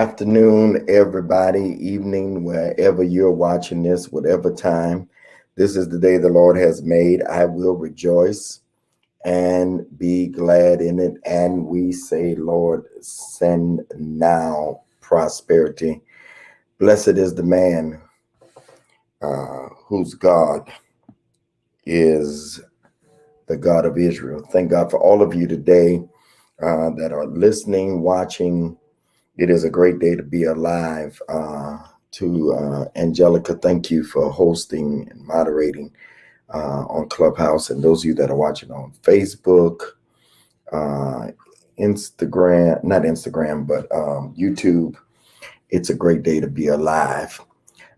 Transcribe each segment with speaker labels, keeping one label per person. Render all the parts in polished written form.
Speaker 1: afternoon, everybody, evening, wherever you're watching this, whatever time. This is the day the Lord has made. I will rejoice and be glad in it. And we say, Lord, send now prosperity. Blessed is the man whose God is the God of Israel. Thank God for all of you today that are listening, watching. It is a great day to be alive. To Angelica, thank you for hosting and moderating on Clubhouse. And those of you that are watching on Facebook, Instagram, not Instagram, but YouTube, it's a great day to be alive.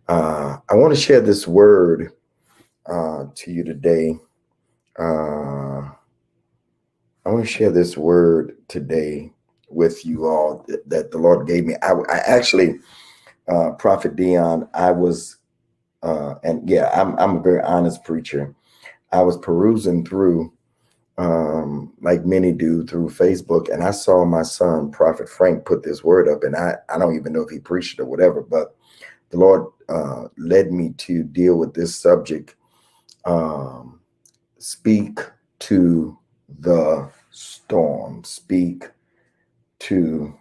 Speaker 1: I want to share this word to you today. I want to share this word today with you all that the Lord gave me. I actually, Prophet Dion, I was, and yeah, I'm a very honest preacher. I was perusing through, like many do, through Facebook, and I saw my son, Prophet Frank, put this word up, and I don't even know if he preached it or whatever, but the Lord led me to deal with this subject. Speak to the storm. Speak to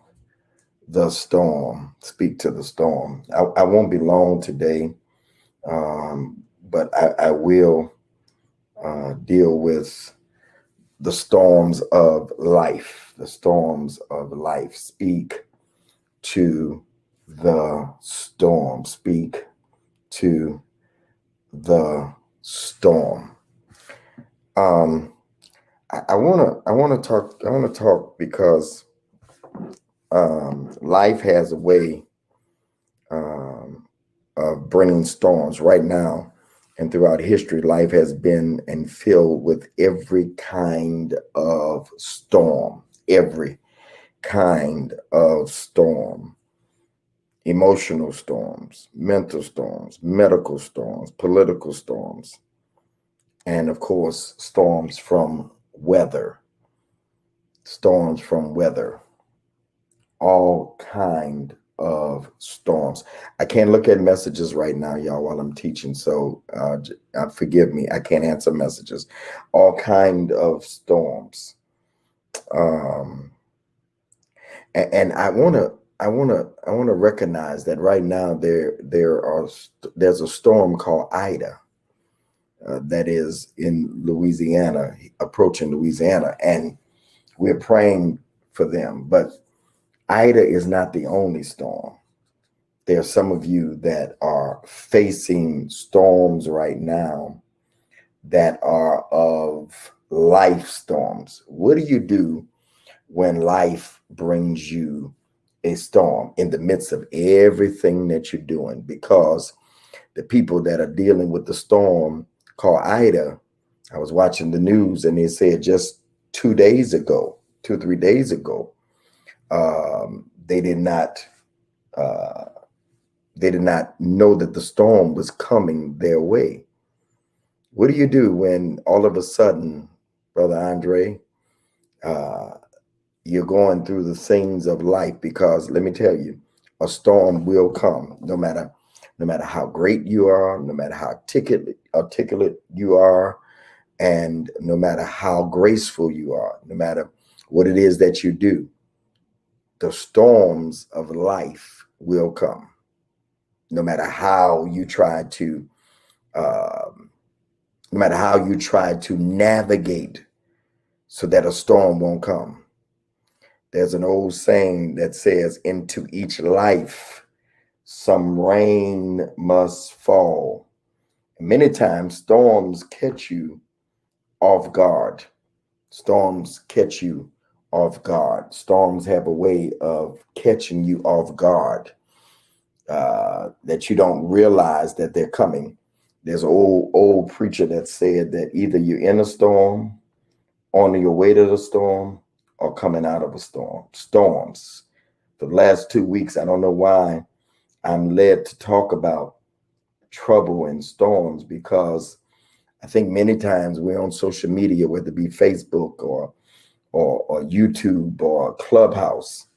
Speaker 1: the storm. Speak to the storm. I won't be long today, but I will deal with the storms of life. The storms of life. Speak to the storm. Speak to the storm. I want to talk because life has a way of bringing storms. Right now and throughout history, life has been and filled with every kind of storm, every kind of storm. Emotional storms, mental storms, medical storms, political storms, and of course, storms from weather. Storms from weather. All kind of storms. I can't look at messages right now, y'all, while I'm teaching, so forgive me. I can't answer messages. All kind of storms. And I want to recognize that right now there's a storm called Ida that is in Louisiana, approaching Louisiana, and we're praying for them. But Ida is not the only storm. There are some of you that are facing storms right now that are of life storms. What do you do when life brings you a storm in the midst of everything that you're doing? Because the people that are dealing with the storm called Ida, I was watching the news and they said just 2 days ago, 2 or 3 days ago, they did not know that the storm was coming their way. What do you do when all of a sudden, Brother Andre, you're going through the things of life? Because let me tell you, a storm will come, no matter how great you are, no matter how articulate you are, and no matter how graceful you are, no matter what it is that you do. The storms of life will come, no matter how you try to, navigate so that a storm won't come. There's an old saying that says, "Into each life, some rain must fall." Many times, storms catch you off guard. Storms catch you off guard. Storms have a way of catching you off guard that you don't realize that they're coming. There's an old preacher that said that either you're in a storm, on your way to the storm, or coming out of a storm. Storms. For the last 2 weeks, I don't know why I'm led to talk about trouble and storms, because I think many times we're on social media, whether it be Facebook or YouTube or Clubhouse,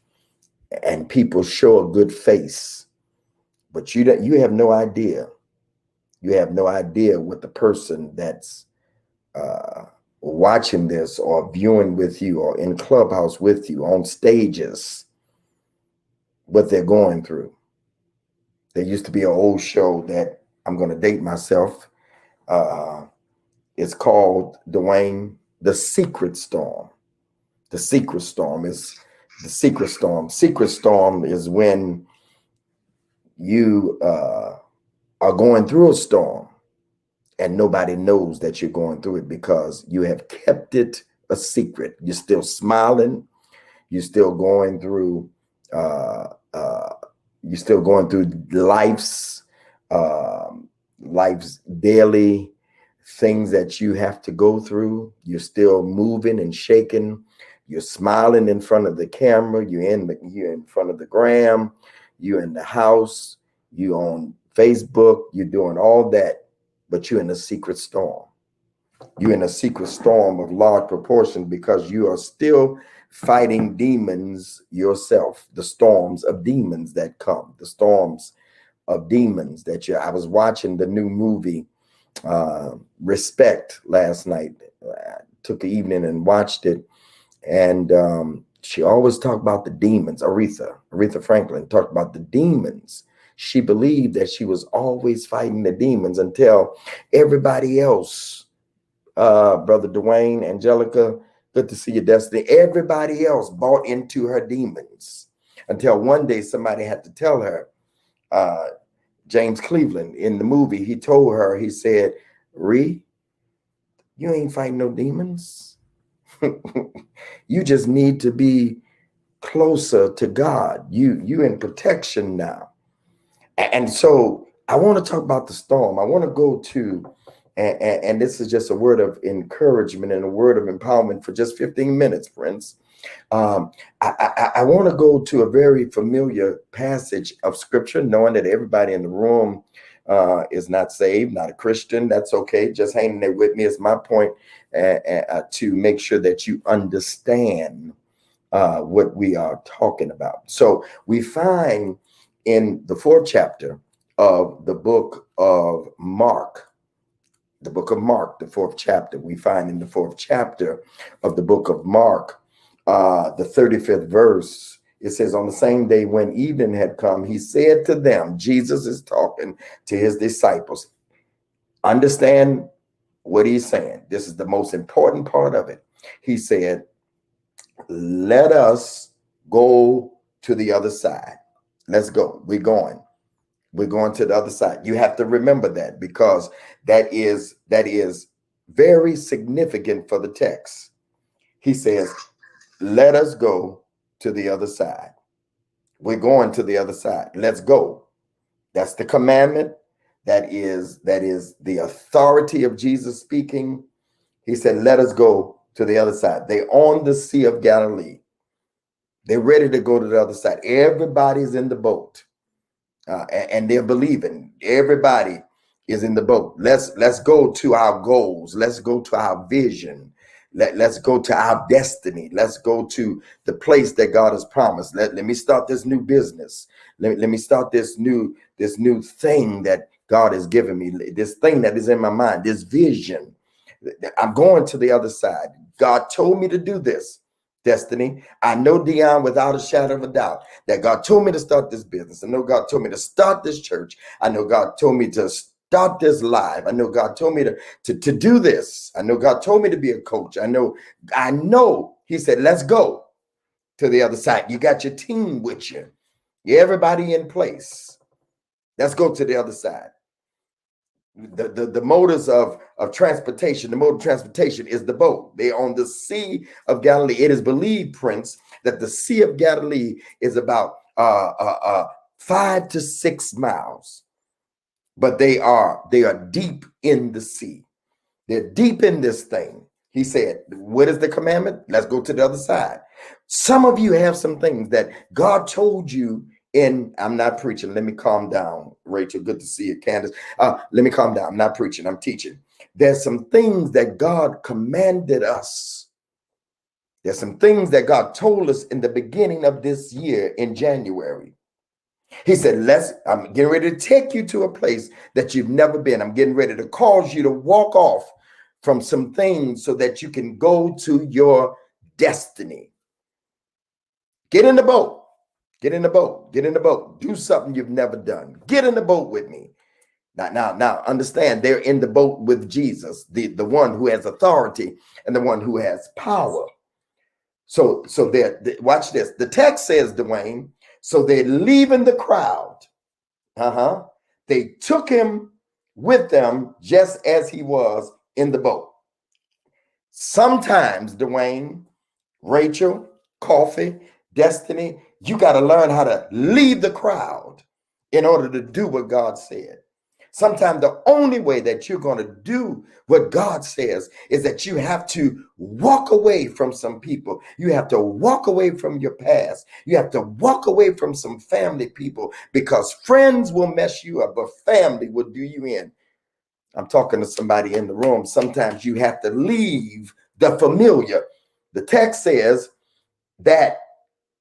Speaker 1: and people show a good face, but you have no idea. You have no idea what the person that's watching this or viewing with you or in Clubhouse with you on stages, what they're going through. There used to be an old show that I'm going to date myself. It's called, Dwayne, The Secret Storm. The Secret Storm is the Secret Storm. Secret Storm is when you are going through a storm and nobody knows that you're going through it because you have kept it a secret. You're still smiling. You're still going through life's daily things that you have to go through. You're still moving and shaking. You're smiling in front of the camera. You're in front of the gram. You're in the house. You're on Facebook. You're doing all that, but you're in a secret storm. You're in a secret storm of large proportion because you are still fighting demons yourself. The storms of demons that come. The storms of demons that I was watching the new movie Respect last night. I took an evening and watched it, and she always talked about the demons. Aretha Franklin talked about the demons. She believed that she was always fighting the demons until everybody else, Brother Dwayne, Angelica, good to see you, Destiny, everybody else bought into her demons until one day somebody had to tell her. James Cleveland in the movie, he told her, he said, "Ree, you ain't fighting no demons. You just need to be closer to God. You in protection now." And so I want to talk about the storm. I want to go to, and this is just a word of encouragement and a word of empowerment for just 15 minutes, friends. I want to go to a very familiar passage of scripture, knowing that everybody in the room is not saved, not a Christian. That's okay. Just hanging there with me is my point, to make sure that you understand what we are talking about. So we find in the 4th chapter of the book of Mark, the 4th chapter, we find in the 4th chapter of the book of Mark, the 35th verse, it says, "On the same day when evening had come, he said to them," Jesus is talking to his disciples. Understand what he's saying. This is the most important part of it. He said, "Let us go to the other side." Let's go. We're going to the other side. You have to remember that, because that is very significant for the text. He says, "Let us go to the other side." We're going to the other side. Let's go. That's the commandment. That is the authority of Jesus speaking. He said, "Let us go to the other side." They're on the Sea of Galilee. They're ready to go to the other side. Everybody's in the boat, and they're believing. Everybody is in the boat. Let's go to our goals. Let's go to our vision. Let's go to our destiny. Let's go to the place that God has promised. Let me start this new business. Let me start this new thing that God has given me. This thing that is in my mind, this vision. I'm going to the other side. God told me to do this. Destiny. I know, Dion, without a shadow of a doubt, that God told me to start this business. I know God told me to start this church. I know God told me to start this live. I know God told me to do this. I know God told me to be a coach. I know. He said, "Let's go to the other side." You got your team with you. Everybody in place. Let's go to the other side. The motors of transportation, the mode of transportation is the boat. They're on the Sea of Galilee. It is believed, Prince, that the Sea of Galilee is about 5 to 6 miles, but they are deep in the sea. They're deep in this thing. He said, what is the commandment? Let's go to the other side. Some of you have some things that God told you I'm not preaching. Let me calm down, Rachel. Good to see you, Candace. Let me calm down. I'm not preaching. I'm teaching. There's some things that God commanded us There's some things that God told us in the beginning of this year in January. He said, I'm getting ready to take you to a place that you've never been. I'm getting ready to cause you to walk off from some things so that you can go to your destiny. Get in the boat. Get in the boat. Get in the boat. Do something you've never done. Get in the boat with me. Now, understand, they're in the boat with Jesus, the one who has authority and the one who has power. So watch this. The text says, Dwayne, so they're leaving the crowd. They took him with them just as he was in the boat. Sometimes, Dwayne, Rachel, Coffee, Destiny, you got to learn how to leave the crowd in order to do what God said. Sometimes the only way that you're going to do what God says is that you have to walk away from some people. You have to walk away from your past. You have to walk away from some family people, because friends will mess you up, but family will do you in. I'm talking to somebody in the room. Sometimes you have to leave the familiar. The text says that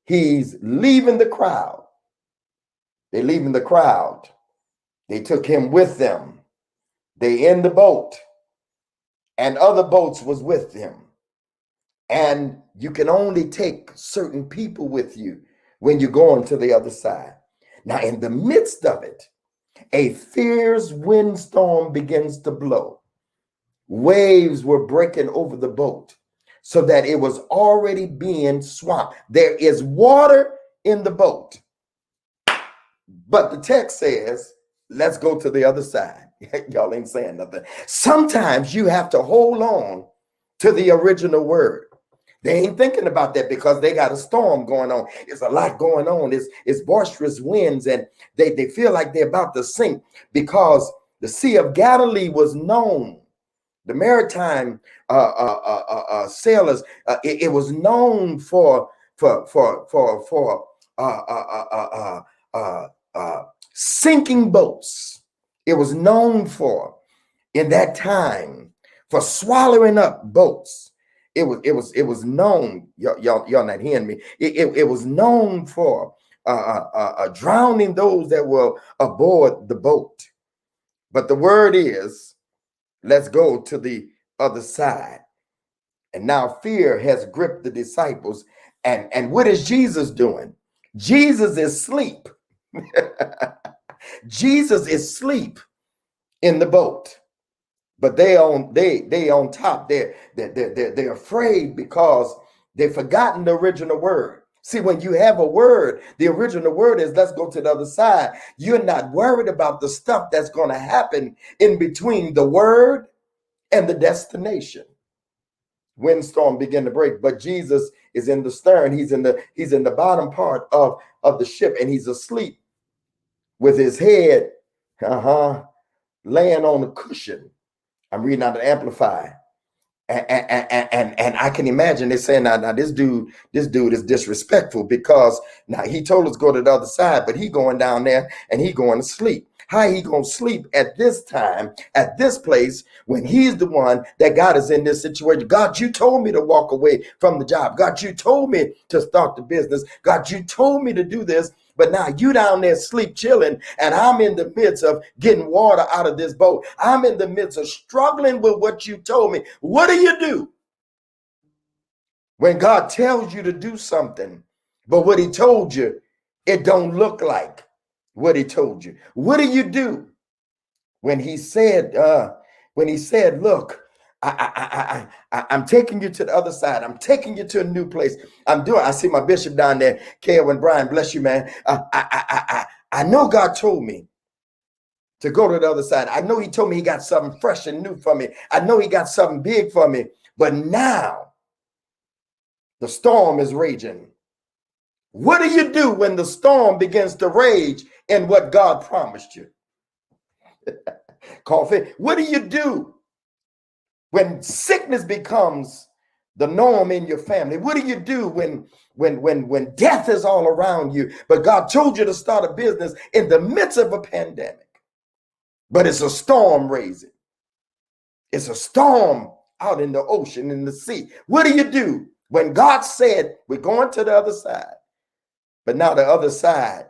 Speaker 1: he's leaving the crowd. They're leaving the crowd. They took him with them. They in the boat, and other boats was with them. And you can only take certain people with you when you're going to the other side. Now, in the midst of it, a fierce windstorm begins to blow. Waves were breaking over the boat so that it was already being swamped. There is water in the boat. But the text says, let's go to the other side. Y'all ain't saying nothing. Sometimes you have to hold on to the original word. They ain't thinking about that because they got a storm going on. It's a lot going on. It's boisterous winds, and they feel like they're about to sink, because the Sea of Galilee was known. The maritime sailors, it was known for sinking boats. It was known for, in that time, for swallowing up boats. It was known. Y'all not hearing me. It was known for drowning those that were aboard the boat. But the word is, let's go to the other side. And now fear has gripped the disciples. And what is Jesus doing? Jesus is asleep. Jesus is asleep in the boat. But they on top. They're afraid because they've forgotten the original word. See, when you have a word, the original word is, let's go to the other side. You're not worried about the stuff that's going to happen in between the word and the destination. Windstorm began to break, but Jesus is in the stern. He's in the bottom part of the ship, and he's asleep with his head laying on a cushion. I'm reading out the Amplified. And I can imagine they're saying, now this dude is disrespectful, because now he told us go to the other side, but he going down there and he going to sleep. How he gonna sleep at this time, at this place, when he's the one that God is in this situation? God, you told me to walk away from the job. God, you told me to start the business. God, you told me to do this. But now you down there sleep chilling, and I'm in the midst of getting water out of this boat. I'm in the midst of struggling with what you told me. What do you do when God tells you to do something, but what he told you, it don't look like what he told you? What do you do when he said, look, I'm taking you to the other side. I'm taking you to a new place. I see my bishop down there, Kelvin Brian, bless you, man. I know God told me to go to the other side. I know he told me he got something fresh and new for me. I know he got something big for me. But now the storm is raging. What do you do when the storm begins to rage in what God promised you? Coffee. What do you do when sickness becomes the norm in your family? What do you do when death is all around you, but God told you to start a business in the midst of a pandemic, but it's a storm raising? It's a storm out in the ocean, in the sea. What do you do When God said, we're going to the other side, but now the other side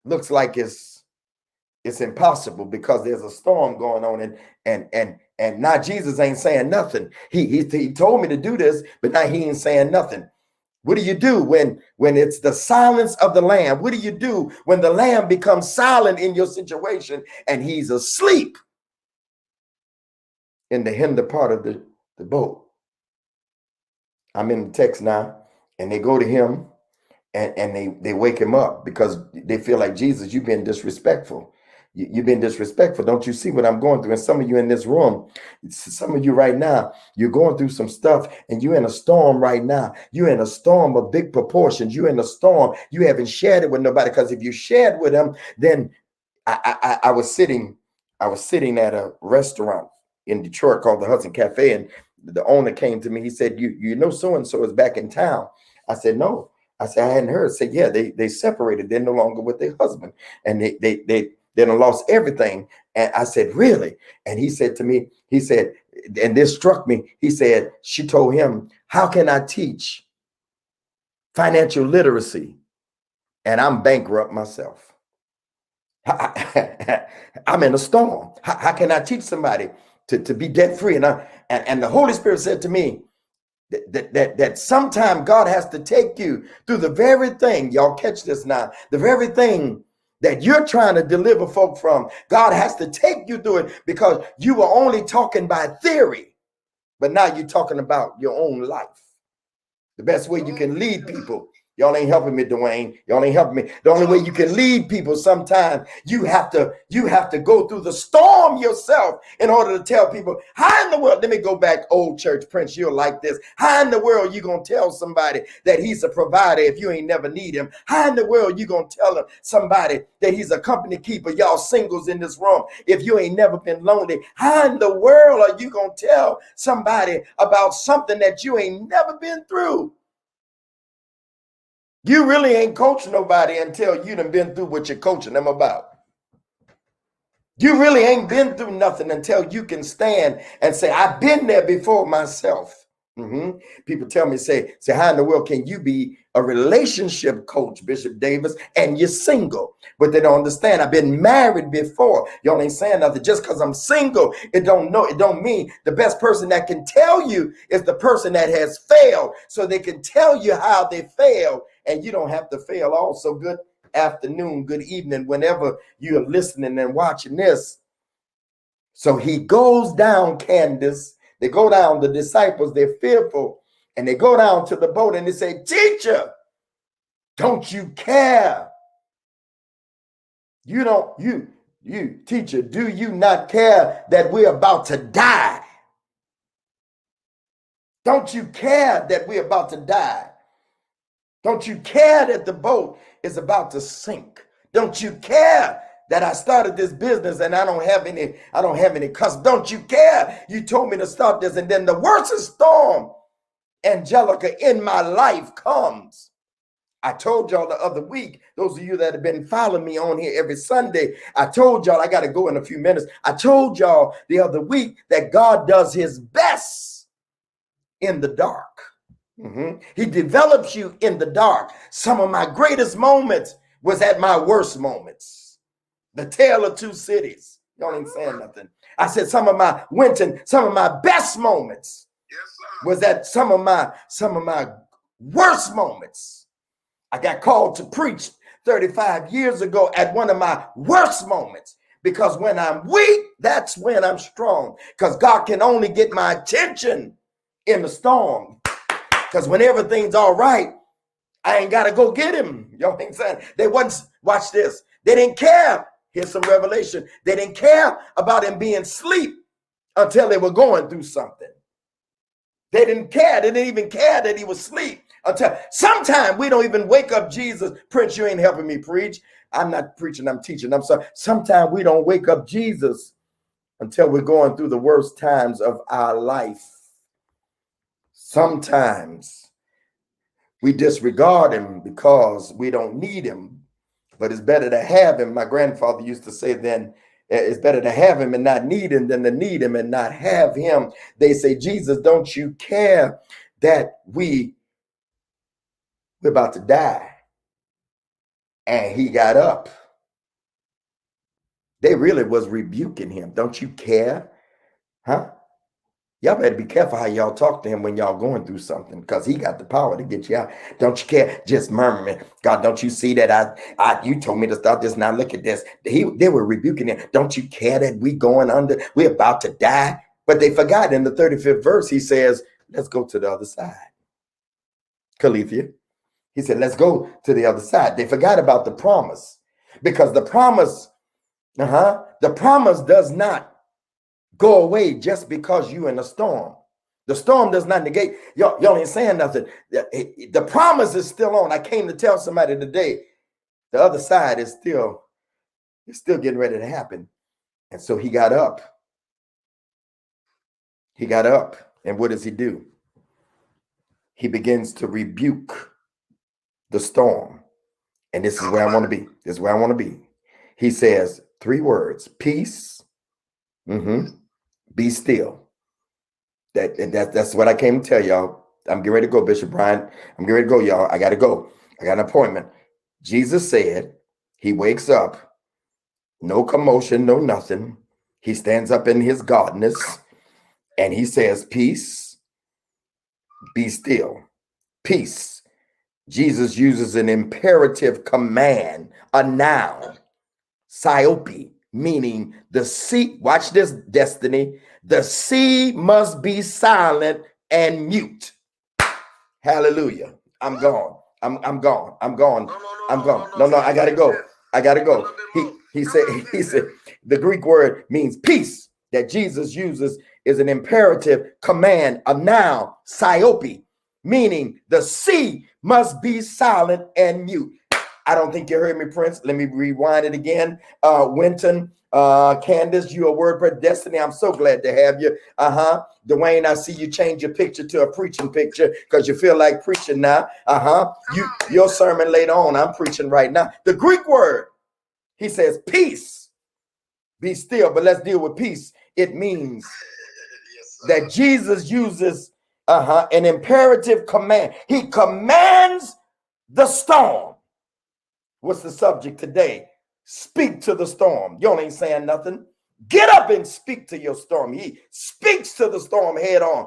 Speaker 1: looks like it's impossible because there's a storm going on, and now Jesus ain't saying nothing. He told me to do this, but now he ain't saying nothing. What do you do when it's the silence of the Lamb? What do you do when the Lamb becomes silent in your situation and he's asleep in the hinder part of the boat? I'm in the text now, and they go to him and they wake him up because they feel like, Jesus, you've been disrespectful. You've been disrespectful. Don't you see what I'm going through? And some of you in this room, some of you right now, you're going through some stuff and you're in a storm right now. You're in a storm of big proportions. You're in a storm. You haven't shared it with nobody, because if you shared with them, then I was sitting at a restaurant in Detroit called the Hudson Cafe, and the owner came to me. He said, you know, so-and-so is back in town. I said, no. I said, I hadn't heard. I said, yeah, they separated. They're no longer with their husband. And they done lost everything. And I said, really? And he said to me, he said, and this struck me. He said, she told him, how can I teach financial literacy and I'm bankrupt myself? I'm in a storm. How can I teach somebody to be debt free? And the Holy Spirit said to me that sometime God has to take you through the very thing, y'all catch this now, the very thing that you're trying to deliver folk from. God has to take you through it, because you were only talking by theory, but now you're talking about your own life. The best way you can lead people. Y'all ain't helping me, Dwayne. Y'all ain't helping me. The only way you can lead people, sometimes you have to go through the storm yourself in order to tell people, how in the world, let me go back, old church, Prince, you're like this. How in the world you gonna tell somebody that he's a provider if you ain't never need him? How in the world you gonna tell somebody that he's a company keeper, y'all singles in this room, if you ain't never been lonely? How in the world are you gonna tell somebody about something that you ain't never been through? You really ain't coaching nobody until you done been through what you're coaching them about. You really ain't been through nothing until you can stand and say, I've been there before myself. People tell me, say, how in the world can you be a relationship coach, Bishop Davis, and you're single? But they don't understand. I've been married before. Y'all ain't saying nothing. Just because I'm single, it don't mean the best person that can tell you is the person that has failed, so they can tell you how they failed, and you don't have to fail also. Good afternoon, good evening, whenever you're listening and watching this. So he goes down, Candace. They go down, the disciples, they're fearful, and they go down to the boat and they say, teacher, don't you care? You teacher, do you not care that we're about to die? Don't you care that we're about to die? Don't you care that the boat is about to sink? Don't you care that I started this business and I don't have any customers? Don't you care? You told me to start this, and then the worst storm, Angelica, in my life comes. I told y'all the other week, those of you that have been following me on here every Sunday, I told y'all, I got to go in a few minutes. I told y'all the other week that God does his best in the dark. He develops you in the dark. Some of my greatest moments was at my worst moments. The tale of two cities. Y'all ain't saying nothing. I said some of my best moments was at some of my worst moments. I got called to preach 35 years ago at one of my worst moments, because when I'm weak, that's when I'm strong, because God can only get my attention in the storm. Because when everything's all right, I ain't got to go get him. Y'all ain't saying. They wasn't, watch this. They didn't care. Here's some revelation. They didn't care about him being asleep until they were going through something. They didn't care. They didn't even care that he was asleep until sometimes we don't even wake up Jesus. Prince, you ain't helping me preach. I'm not preaching, I'm teaching. I'm sorry. Sometimes we don't wake up Jesus until we're going through the worst times of our life. Sometimes we disregard him because we don't need him, but it's better to have him. My grandfather used to say then, it's better to have him and not need him than to need him and not have him. They say, Jesus, don't you care that we're about to die. And he got up. They really was rebuking him. Don't you care? Huh? Y'all better be careful how y'all talk to him when y'all going through something, because he got the power to get you out. Don't you care? Just murmuring. God, don't you see that you told me to start this. Now look at this. They were rebuking him. Don't you care that we going under? We're about to die. But they forgot in the 35th verse, he says, let's go to the other side. Calithia. He said, let's go to the other side. They forgot about the promise, because the promise does not go away just because you in a storm. The storm does not negate. Y'all ain't saying nothing. The promise is still on. I came to tell somebody today, the other side is still getting ready to happen. And so he got up. He got up. And what does he do? He begins to rebuke the storm. And this is where I want to be. This is where I want to be. He says 3 words: peace, be still. That's what I came to tell y'all. I'm getting ready to go, Bishop Brian. I'm getting ready to go, y'all. I got to go. I got an appointment. Jesus said, he wakes up, no commotion, no nothing. He stands up in his godness and he says, peace, be still. Peace. Jesus uses an imperative command, a noun, Siope, meaning the sea. Watch this, Destiny. The sea must be silent and mute. Hallelujah. I'm gone. I'm gone. I'm gone. I'm gone. No, I gotta go. I gotta go. He said the Greek word means peace that Jesus uses is an imperative command, a noun, Siope, meaning the sea must be silent and mute. I don't think you heard me, Prince. Let me rewind it again. Winton, Candace, you a word per Destiny. I'm so glad to have you. Dwayne, I see you change your picture to a preaching picture because you feel like preaching now. Your sermon later on. I'm preaching right now. The Greek word, he says, peace, be still. But let's deal with peace. It means that Jesus uses an imperative command. He commands the storm. What's the subject today? Speak to the storm. Y'all ain't saying nothing. Get up and speak to your storm. He speaks to the storm head on.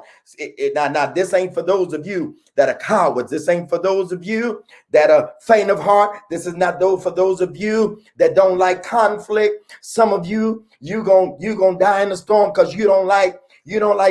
Speaker 1: Now, this ain't for those of you that are cowards. This ain't for those of you that are faint of heart. This is not for those of you that don't like conflict. Some of you gonna die in the storm because you don't like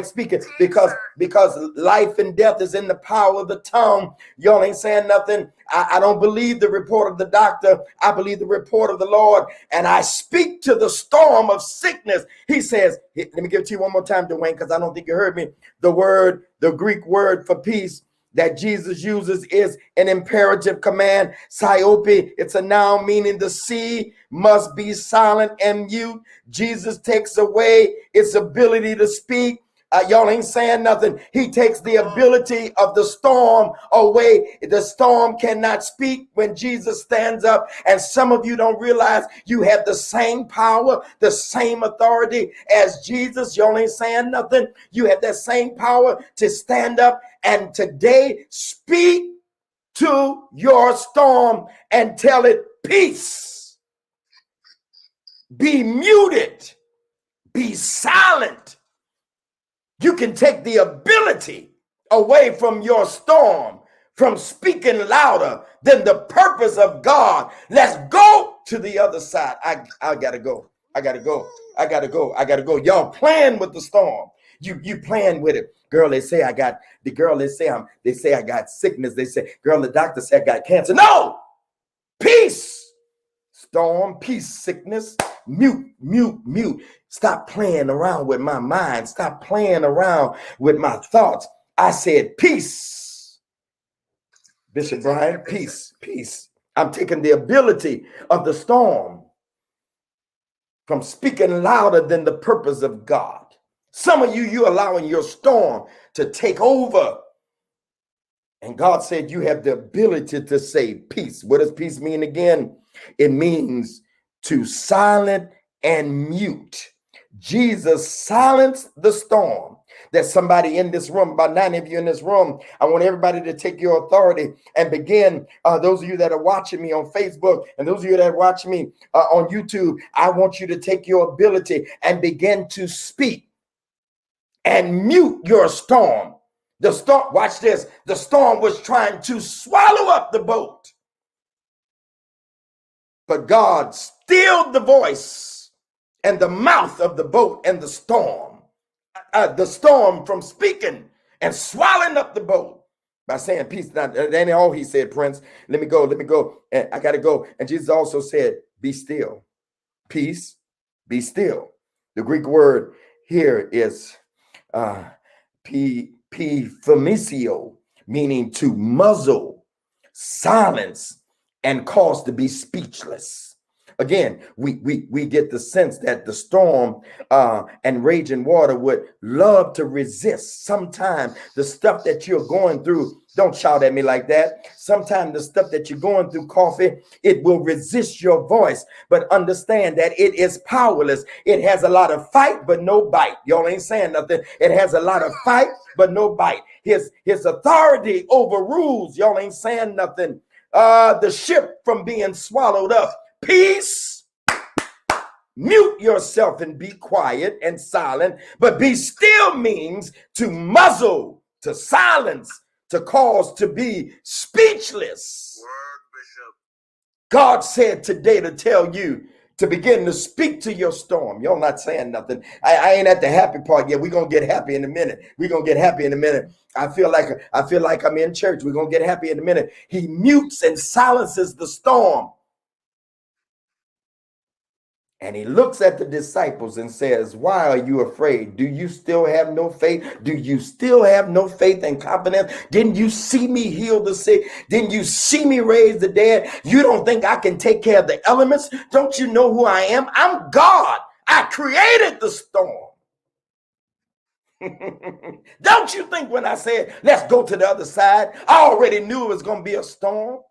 Speaker 1: speaking, because life and death is in the power of the tongue. Y'all ain't saying nothing. I don't believe the report of the doctor. I believe the report of the Lord. And I speak to the storm of sickness. He says, let me give it to you one more time, Dwayne, because I don't think you heard me. The Greek word for peace that Jesus uses is an imperative command, Siope. It's a noun meaning the sea must be silent and mute. Jesus takes away its ability to speak. Y'all ain't saying nothing. He takes the ability of the storm away. The storm cannot speak when Jesus stands up. And some of you don't realize you have the same power, the same authority as Jesus. Y'all ain't saying nothing. You have that same power to stand up and today speak to your storm and tell it peace. Be muted. Be silent. You can take the ability away from your storm, from speaking louder than the purpose of God. Let's go to the other side. I gotta go. I gotta go. Y'all playing with the storm. You playing with it. Girl, they say I got sickness. They say, girl, the doctor said I got cancer. No! Peace. Storm, peace, sickness, mute. Stop playing around with my mind. Stop playing around with my thoughts. I said, peace. Bishop Brian, peace. I'm taking the ability of the storm from speaking louder than the purpose of God. Some of you allowing your storm to take over. And God said you have the ability to say peace. What does peace mean again? It means to silent and mute. Jesus silenced the storm. There's somebody in this room, about 90 of you in this room. I want everybody to take your authority and begin. Those of you that are watching me on Facebook and those of you that are watching me on YouTube, I want you to take your ability and begin to speak and mute your storm. The storm, watch this. The storm was trying to swallow up the boat. But God stilled the voice and the mouth of the boat and the storm from speaking and swallowing up the boat by saying, peace. Now, that ain't all he said, Prince. Let me go. And I got to go. And Jesus also said, be still. Peace, be still. The Greek word here is phoenicio, meaning to muzzle, silence, and cause to be speechless. Again, we get the sense that the storm and raging water would love to resist. Sometimes the stuff that you're going through, don't shout at me like that. Sometimes the stuff that you're going through, Coffee, it will resist your voice. But understand that it is powerless. It has a lot of fight, but no bite. Y'all ain't saying nothing. It has a lot of fight, but no bite. His authority overrules. Y'all ain't saying nothing. The ship from being swallowed up. Peace, mute yourself and be quiet and silent, but be still means to muzzle, to silence, to cause to be speechless. God said today to tell you to begin to speak to your storm. You're not saying nothing. I ain't at the happy part yet. We're going to get happy in a minute. We're going to get happy in a minute. I feel like I'm in church. We're going to get happy in a minute. He mutes and silences the storm. And he looks at the disciples and says, why are you afraid? Do you still have no faith? Do you still have no faith and confidence? Didn't you see me heal the sick? Didn't you see me raise the dead? You don't think I can take care of the elements? Don't you know who I am? I'm God. I created the storm. Don't you think when I said, let's go to the other side, I already knew it was going to be a storm?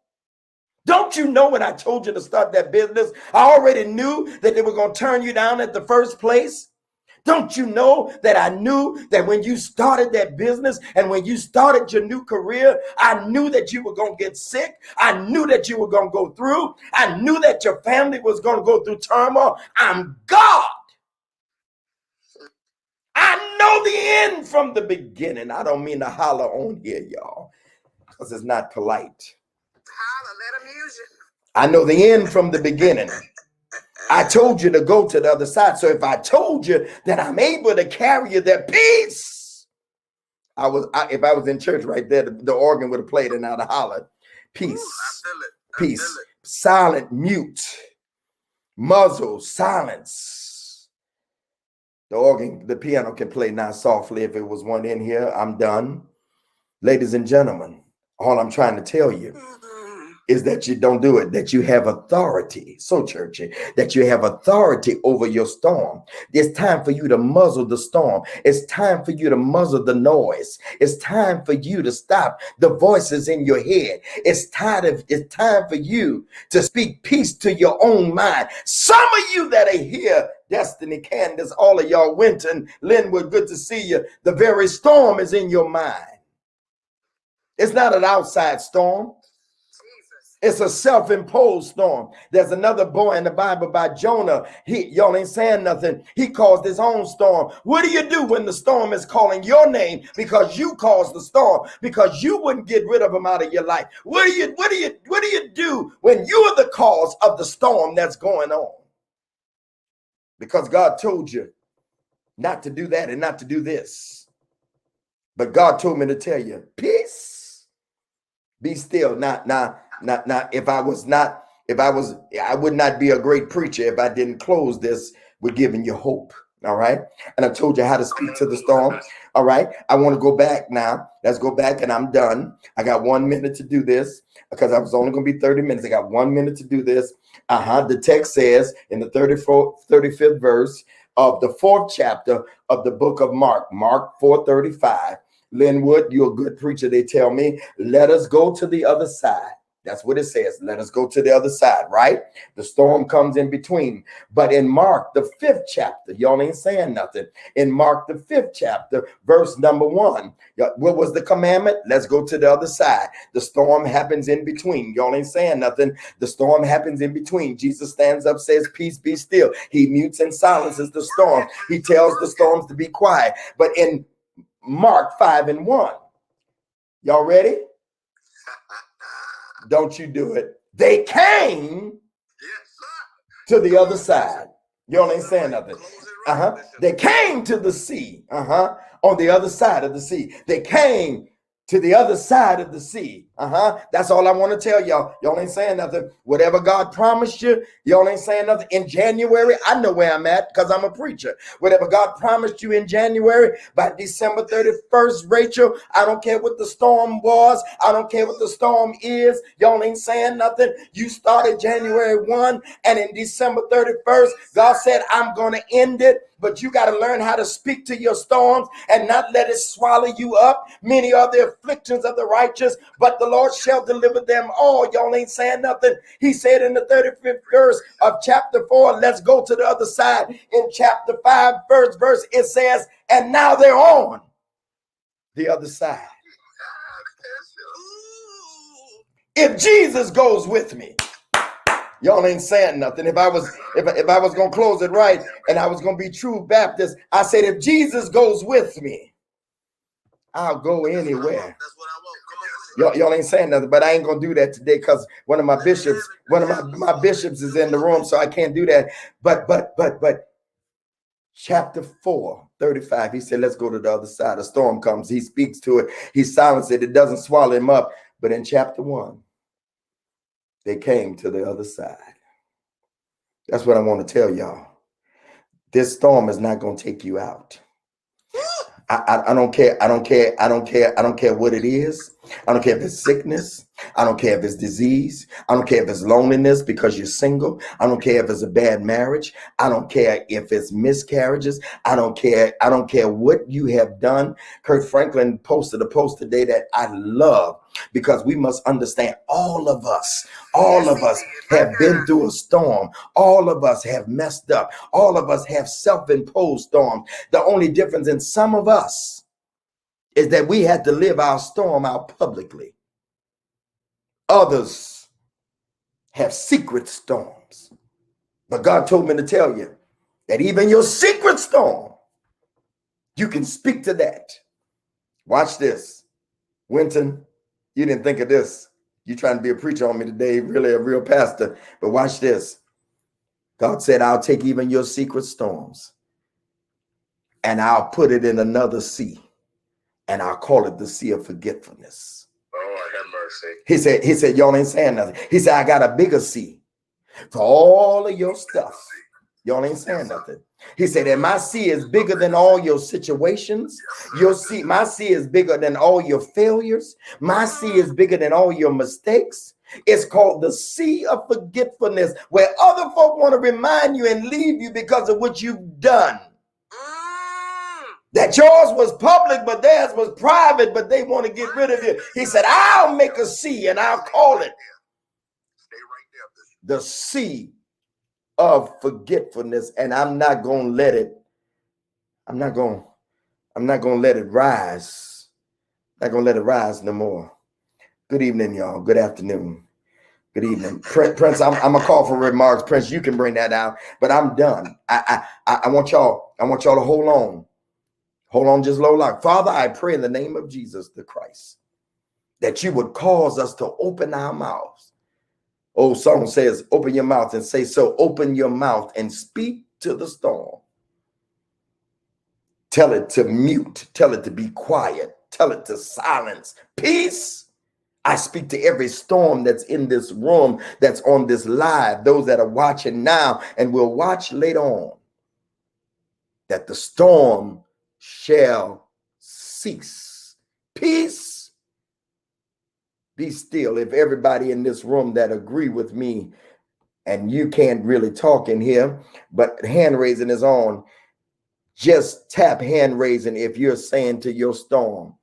Speaker 1: Don't you know when I told you to start that business, I already knew that they were going to turn you down at the first place? Don't you know that I knew that when you started that business and when you started your new career, I knew that you were going to get sick. I knew that you were going to go through. I knew that your family was going to go through turmoil. I'm God. I know the end from the beginning. I don't mean to holler on here, y'all, because it's not polite.
Speaker 2: Let him use you.
Speaker 1: I know the end from the beginning. I told you to go to the other side. So if I told you that I'm able to carry you that peace, if I was in church right there, the organ would have played and I'd have hollered. Peace.
Speaker 2: Ooh,
Speaker 1: Peace. Silent, mute, muzzle, silence. The organ, the piano can play now softly. If it was one in here, I'm done. Ladies and gentlemen, all I'm trying to tell you is that you don't do it, that you have authority, so churchy, that you have authority over your storm. It's time for you to muzzle the storm. It's time for you to muzzle the noise. It's time for you to stop the voices in your head. It's time for you to speak peace to your own mind. Some of you that are here, Destiny, Candace, all of y'all, Winton, Linwood, good to see you. The very storm is in your mind. It's not an outside storm. It's a self-imposed storm. There's another boy in the Bible by Jonah. Y'all ain't saying nothing. He caused his own storm. What do you do when the storm is calling your name because you caused the storm, because you wouldn't get rid of him out of your life? What do you do when you are the cause of the storm that's going on? Because God told you not to do that and not to do this. But God told me to tell you, peace, be still. Now, I would not be a great preacher if I didn't close this with giving you hope. All right. And I told you how to speak to the storm. All right. I want to go back now. Let's go back and I'm done. I got 1 minute to do this because I was only going to be 30 minutes. I got 1 minute to do this. The text says in the 35th verse of the 4th chapter of the book of Mark 4:35. Linwood, you're a good preacher. They tell me, let us go to the other side. That's what it says. Let us go to the other side, right? The storm comes in between. But in Mark, the 5th chapter, y'all ain't saying nothing. In Mark, the 5th chapter, verse number 1, what was the commandment? Let's go to the other side. The storm happens in between. Y'all ain't saying nothing. The storm happens in between. Jesus stands up, says, peace, be still. He mutes and silences the storm. He tells the storms to be quiet. But in Mark 5:1, y'all ready? Don't you do it. They came to the other side. Y'all ain't saying nothing. They came to the sea. On the other side of the sea. They came to the other side of the sea. That's all I want to tell y'all. Y'all ain't saying nothing. Whatever God promised you, y'all ain't saying nothing. In January, I know where I'm at because I'm a preacher. Whatever God promised you in January, by December 31st, Rachel, I don't care what the storm was. I don't care what the storm is. Y'all ain't saying nothing. You started January 1, and in December 31st, God said, I'm going to end it. But you got to learn how to speak to your storms and not let it swallow you up. Many are the afflictions of the righteous, but the Lord shall deliver them all. Y'all ain't saying nothing. He said in the 35th verse of chapter 4, let's go to the other side. In chapter 5, first verse, it says, and now they're on the other side. If Jesus goes with me, y'all ain't saying nothing. If I was gonna close it right and I was gonna be true Baptist, I said, if Jesus goes with me, I'll go anywhere. Y'all ain't saying nothing, but I ain't gonna do that today because one of my bishops is in the room, so I can't do that. But chapter 4:35, he said, let's go to the other side. A storm comes, he speaks to it, he silences it, it doesn't swallow him up. But in chapter 1, they came to the other side. That's what I want to tell y'all. This storm is not going to take you out. I don't care. I don't care. I don't care. I don't care what it is. I don't care if it's sickness. I don't care if it's disease. I don't care if it's loneliness because you're single. I don't care if it's a bad marriage. I don't care if it's miscarriages. I don't care. I don't care what you have done. Kirk Franklin posted a post today that I love because we must understand all of us have been through a storm. All of us have messed up. All of us have self-imposed storms. The only difference in some of us is that we had to live our storm out publicly. Others have secret storms. But God told me to tell you that even your secret storm, you can speak to that. Watch this. Winton, you didn't think of this. You trying to be a preacher on me today, really a real pastor. But watch this. God said, I'll take even your secret storms and I'll put it in another sea. And I'll call it the sea of forgetfulness.
Speaker 2: Oh, have mercy.
Speaker 1: He said, y'all ain't saying nothing. He said, I got a bigger sea for all of your stuff. Y'all ain't saying nothing. He said, and my sea is bigger than all your situations. My sea is bigger than all your failures. My sea is bigger than all your mistakes. It's called the sea of forgetfulness, where other folk want to remind you and leave you because of what you've done. That yours was public, but theirs was private, but they want to get rid of you. He said, I'll make a sea and I'll call it the sea of forgetfulness. And I'm not going to let it, I'm not going to let it rise. Not going to let it rise no more. Good evening, y'all. Good afternoon. Good evening. Prince, I'm going to call for remarks. Prince, you can bring that out, but I'm done. I want y'all to hold on. Hold on just low lock. Father, I pray in the name of Jesus the Christ that you would cause us to open our mouths. Old song says, open your mouth and say so. Open your mouth and speak to the storm. Tell it to mute. Tell it to be quiet. Tell it to silence. Peace. I speak to every storm that's in this room, that's on this live, those that are watching now and will watch later on, that the storm shall cease. Peace. Be still. If everybody in this room that agree with me, and you can't really talk in here, but hand raising is on, just tap hand raising if you're saying to your storm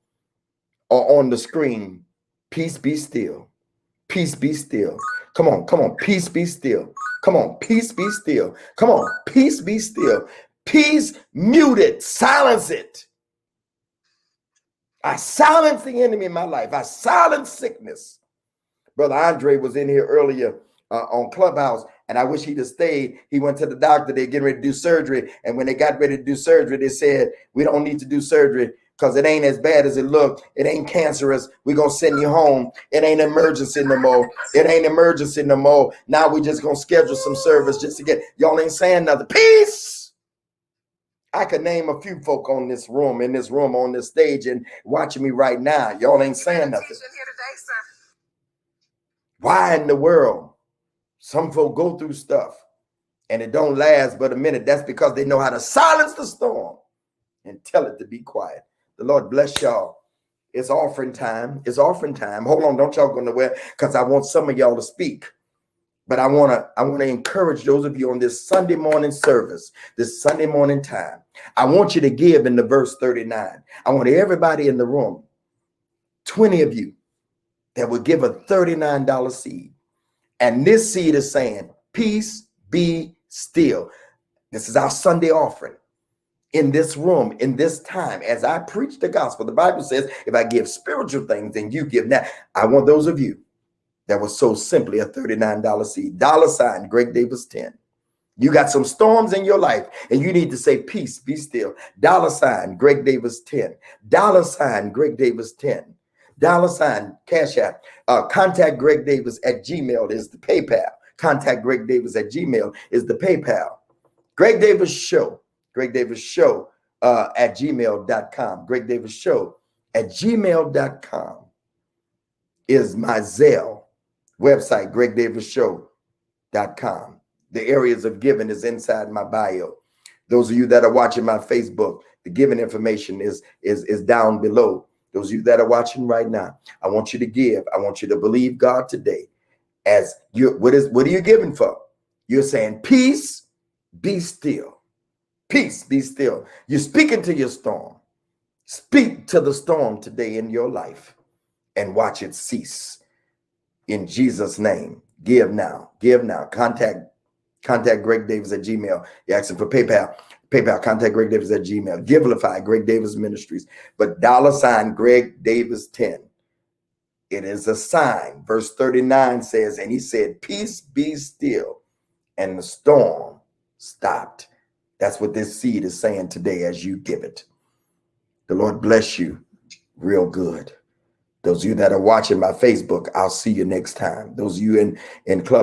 Speaker 1: or on the screen, peace, be still. Peace be still. Come on, come on. Peace be still. Come on, peace be still. Come on, peace be still. Peace, mute it, silence it. I silence the enemy in my life. I silence sickness. Brother Andre was in here earlier on Clubhouse, and I wish he'd have stayed. He went to the doctor. They're getting ready to do surgery. And when they got ready to do surgery, they said, we don't need to do surgery because it ain't as bad as it looked. It ain't cancerous. We're going to send you home. It ain't emergency no more. It ain't emergency no more. Now we just going to schedule some service just to get, y'all ain't saying nothing. Peace. I could name a few folk in this room, on this stage, and watching me right now. Y'all ain't saying nothing. Why in the world? Some folk go through stuff and it don't last but a minute. That's because they know how to silence the storm and tell it to be quiet. The Lord bless y'all. It's offering time. It's offering time. Hold on, don't y'all go nowhere because I want some of y'all to speak. But I want to encourage those of you on this Sunday morning service, this Sunday morning time. I want you to give in the verse 39. I want everybody in the room, 20 of you, that would give a $39 seed. And this seed is saying, peace be still. This is our Sunday offering. In this room, in this time, as I preach the gospel, the Bible says, if I give spiritual things, then you give now. I want those of you that was so simply a $39 seed. $ Greg Davis 10. You got some storms in your life and you need to say, peace be still. $ Greg Davis 10. $ Greg Davis 10. $ Cash App. Contact Greg Davis at Gmail is the PayPal. Contact Greg Davis at Gmail is the PayPal. Greg Davis Show. Greg Davis Show at gmail.com. Greg Davis Show at gmail.com is my Zelle website, gregdavisshow.com. The areas of giving is inside my bio. Those of you that are watching my Facebook, the giving information is down below. Those of you that are watching right now, I want you to give. I want you to believe God today. As you, what are you giving for? You're saying, peace, be still. Peace, be still. You're speaking to your storm. Speak to the storm today in your life and watch it cease. In Jesus' name, give now. Give now. Contact Greg Davis at Gmail. You're asking for PayPal. PayPal, contact Greg Davis at Gmail. Givelify, Greg Davis Ministries. But $ Greg Davis 10. It is a sign. Verse 39 says, and he said, peace be still. And the storm stopped. That's what this seed is saying today as you give it. The Lord bless you real good. Those of you that are watching my Facebook, I'll see you next time. Those of you in Club.